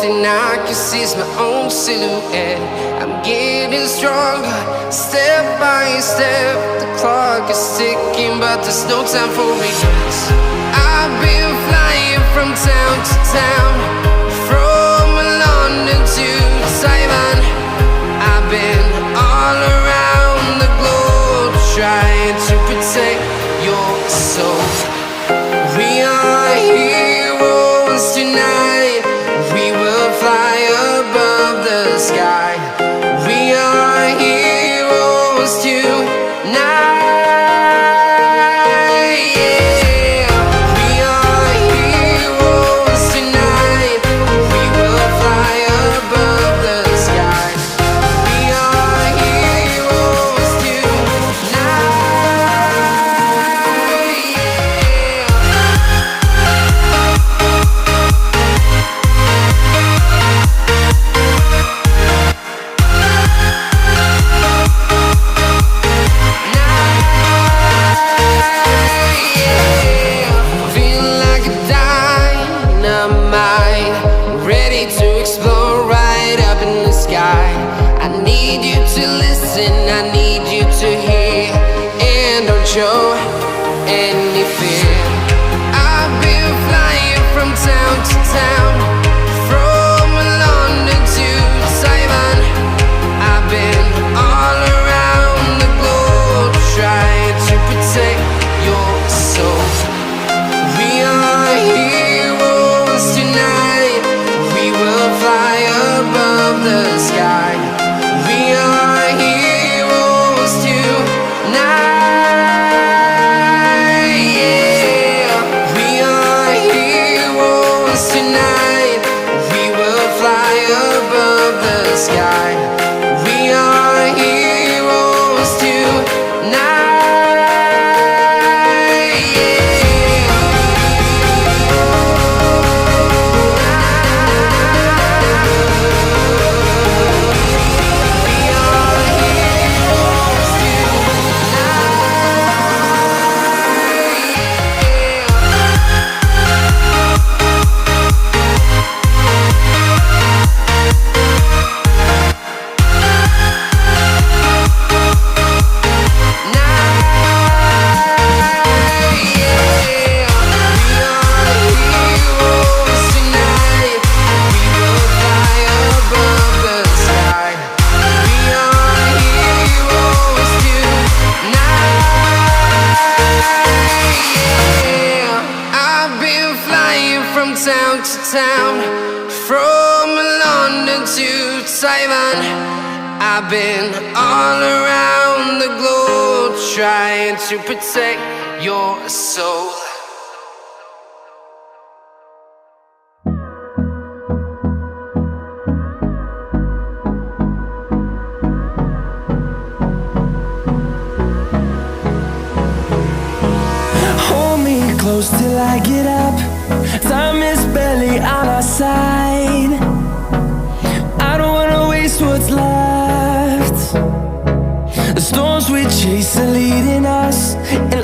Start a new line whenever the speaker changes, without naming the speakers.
thing I can see is my own silhouette. I'm getting stronger, step by step. The clock is ticking, but there's no time for regrets. I've been flying from town to town, from London to Taiwan. I've been all around the globe, trying to protect your soul. We are heroes tonight. We will fly above the sky. We are heroes tonight. Yeah. We are heroes tonight. We will fly above the sky. We are heroes tonight. Feeling like a dynamite, ready to explode right up in the sky. I need you to listen, I need you to hear, and don't show any fear. I've been flying from town to town, from London to Taiwan. I've been all around the globe, trying to protect your soul. We are heroes tonight. We will fly above the sky. We are heroes tonight. Yeah. We are heroes tonight. We will fly above the sky. We are heroes tonight. Town to town, from London to Taiwan. I've been all around the globe, trying to protect your soul.
Hold me close till I get up. Time is barely on our side. I don't wanna waste what's left. The storms we chase are leading us, and